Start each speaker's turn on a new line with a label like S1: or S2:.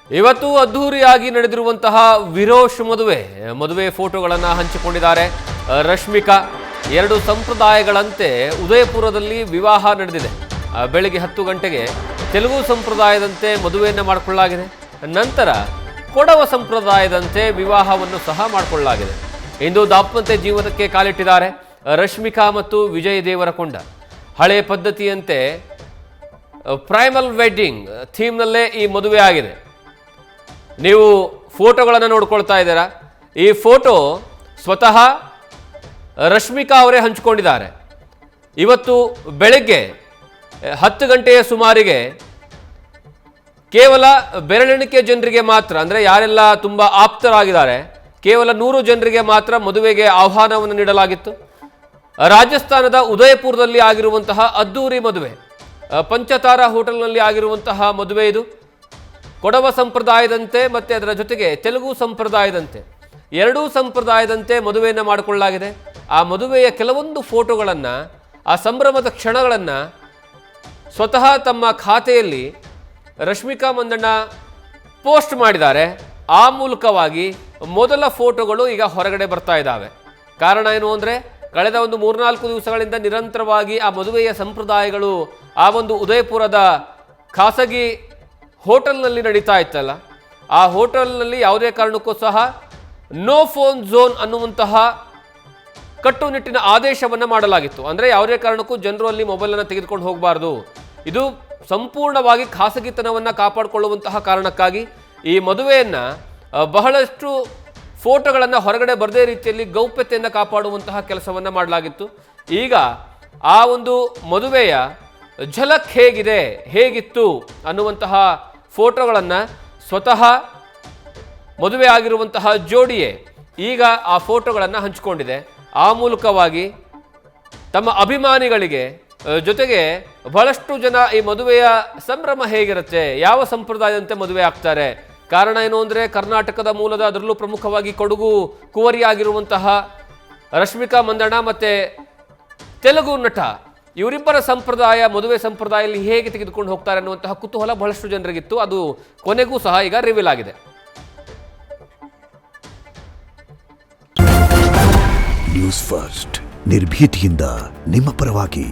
S1: ಇವತ್ತು ಅದ್ಧೂರಿಯಾಗಿ ನಡೆದಿರುವಂತಹ ವಿರೋಶ್ ಮದುವೆ ಫೋಟೋಗಳನ್ನು ಹಂಚಿಕೊಂಡಿದ್ದಾರೆ ರಶ್ಮಿಕಾ. ಎರಡು ಸಂಪ್ರದಾಯಗಳಂತೆ ಉದಯಪುರದಲ್ಲಿ ವಿವಾಹ ನಡೆದಿದೆ. ಬೆಳಗ್ಗೆ 10 ಗಂಟೆಗೆ ತೆಲುಗು ಸಂಪ್ರದಾಯದಂತೆ ಮದುವೆಯನ್ನು ಮಾಡಿಕೊಳ್ಳಲಾಗಿದೆ. ನಂತರ ಕೊಡವ ಸಂಪ್ರದಾಯದಂತೆ ವಿವಾಹವನ್ನು ಸಹ ಮಾಡಿಕೊಳ್ಳಲಾಗಿದೆ. ಇಂದು ದಾಂಪತ್ಯ ಜೀವನಕ್ಕೆ ಕಾಲಿಟ್ಟಿದ್ದಾರೆ ರಶ್ಮಿಕಾ ಮತ್ತು ವಿಜಯ್ ದೇವರಕೊಂಡ. ಹಳೆ ಪದ್ಧತಿಯಂತೆ ಪ್ರೈಮಲ್ ವೆಡ್ಡಿಂಗ್ ಥೀಮ್ನಲ್ಲೇ ಈ ಮದುವೆ ಆಗಿದೆ. ನೀವು ಫೋಟೋಗಳನ್ನು ನೋಡ್ಕೊಳ್ತಾ ಇದ್ದೀರಾ. ಈ ಫೋಟೋ ಸ್ವತಃ ರಶ್ಮಿಕಾ ಅವರೇ ಹಂಚಿಕೊಂಡಿದ್ದಾರೆ. ಇವತ್ತು ಬೆಳಗ್ಗೆ 10 ಗಂಟೆಯ ಸುಮಾರಿಗೆ ಕೇವಲ ಬೆರಳೆಣಿಕೆ ಜನರಿಗೆ ಮಾತ್ರ, ಅಂದರೆ ಯಾರೆಲ್ಲ ತುಂಬ ಆಪ್ತರಾಗಿದ್ದಾರೆ, ಕೇವಲ 100 ಜನರಿಗೆ ಮಾತ್ರ ಮದುವೆಗೆ ಆಹ್ವಾನವನ್ನು ನೀಡಲಾಗಿತ್ತು. ರಾಜಸ್ಥಾನದ ಉದಯಪುರದಲ್ಲಿ ಆಗಿರುವಂತಹ ಅದ್ದೂರಿ ಮದುವೆ, ಪಂಚತಾರಾ ಹೋಟೆಲ್ನಲ್ಲಿ ಆಗಿರುವಂತಹ ಮದುವೆ ಇದು. ಕೊಡವ ಸಂಪ್ರದಾಯದಂತೆ ಮತ್ತು ಅದರ ಜೊತೆಗೆ ತೆಲುಗು ಸಂಪ್ರದಾಯದಂತೆ ಎರಡೂ ಸಂಪ್ರದಾಯದಂತೆ ಮದುವೆಯನ್ನು ಮಾಡಿಕೊಳ್ಳಲಾಗಿದೆ. ಆ ಮದುವೆಯ ಕೆಲವೊಂದು ಫೋಟೋಗಳನ್ನು, ಆ ಸಂಭ್ರಮದ ಕ್ಷಣಗಳನ್ನು ಸ್ವತಃ ತಮ್ಮ ಖಾತೆಯಲ್ಲಿ ರಶ್ಮಿಕಾ ಮಂದಣ್ಣ ಪೋಸ್ಟ್ ಮಾಡಿದ್ದಾರೆ. ಆ ಮೂಲಕವಾಗಿ ಮೊದಲ ಫೋಟೋಗಳು ಈಗ ಹೊರಗಡೆ ಬರ್ತಾ ಇದ್ದಾವೆ. ಕಾರಣ ಏನು ಅಂದರೆ, ಕಳೆದ ಒಂದು 3-4 ದಿವಸಗಳಿಂದ ನಿರಂತರವಾಗಿ ಆ ಮದುವೆಯ ಸಂಪ್ರದಾಯಗಳು ಆ ಒಂದು ಉದಯಪುರದ ಖಾಸಗಿ ಹೋಟೆಲ್ನಲ್ಲಿ ನಡೀತಾ ಇತ್ತಲ್ಲ, ಆ ಹೋಟೆಲ್ನಲ್ಲಿ ಯಾವುದೇ ಕಾರಣಕ್ಕೂ ಸಹ ನೋ ಫೋನ್ ಝೋನ್ ಅನ್ನುವಂತಹ ಕಟ್ಟುನಿಟ್ಟಿನ ಆದೇಶವನ್ನು ಮಾಡಲಾಗಿತ್ತು. ಅಂದರೆ ಯಾವುದೇ ಕಾರಣಕ್ಕೂ ಜನರು ಅಲ್ಲಿ ಮೊಬೈಲನ್ನು ತೆಗೆದುಕೊಂಡು ಹೋಗಬಾರ್ದು. ಇದು ಸಂಪೂರ್ಣವಾಗಿ ಖಾಸಗಿತನವನ್ನು ಕಾಪಾಡಿಕೊಳ್ಳುವಂತಹ ಕಾರಣಕ್ಕಾಗಿ ಈ ಮದುವೆಯನ್ನು ಬಹಳಷ್ಟು ಫೋಟೋಗಳನ್ನು ಹೊರಗಡೆ ಬರದೇ ರೀತಿಯಲ್ಲಿ ಗೌಪ್ಯತೆಯನ್ನು ಕಾಪಾಡುವಂತಹ ಕೆಲಸವನ್ನು ಮಾಡಲಾಗಿತ್ತು. ಈಗ ಆ ಒಂದು ಮದುವೆಯ ಝಲಕ್ ಹೇಗಿತ್ತು ಅನ್ನುವಂತಹ ಫೋಟೋಗಳನ್ನು ಸ್ವತಃ ಮದುವೆ ಆಗಿರುವಂತಹ ಜೋಡಿಯೇ ಈಗ ಆ ಫೋಟೋಗಳನ್ನು ಹಂಚಿಕೊಂಡಿದೆ. ಆ ಮೂಲಕವಾಗಿ ತಮ್ಮ ಅಭಿಮಾನಿಗಳಿಗೆ ಜೊತೆಗೆ ಬಹಳಷ್ಟು ಜನ ಈ ಮದುವೆಯ ಸಂಭ್ರಮ ಹೇಗಿರುತ್ತೆ, ಯಾವ ಸಂಪ್ರದಾಯದಂತೆ ಮದುವೆ ಆಗ್ತಾರೆ, ಕಾರಣ ಏನು ಅಂದರೆ ಕರ್ನಾಟಕದ ಮೂಲದ, ಅದರಲ್ಲೂ ಪ್ರಮುಖವಾಗಿ ಕೊಡಗು ಕುವರಿಯಾಗಿರುವಂತಹ ರಶ್ಮಿಕಾ ಮಂದಣ್ಣ ಮತ್ತು ತೆಲುಗು ನಟ, ಇವರಿಬ್ಬರ ಸಂಪ್ರದಾಯ, ಮದುವೆ ಸಂಪ್ರದಾಯದಲ್ಲಿ ಹೇಗೆ ತೆಗೆದುಕೊಂಡು ಹೋಗ್ತಾರೆ ಅನ್ನುವಂತಹ ಕುತೂಹಲ ಬಹಳಷ್ಟು ಜನರಿಗಿತ್ತು. ಅದು ಕೊನೆಗೂ ಸಹ ಈಗ ರಿವೀಲ್ ಆಗಿದೆ.
S2: ನ್ಯೂಸ್ ಫಸ್ಟ್, ನಿರ್ಭೀತಿಯಿಂದ ನಿಮ್ಮ ಪರವಾಗಿ.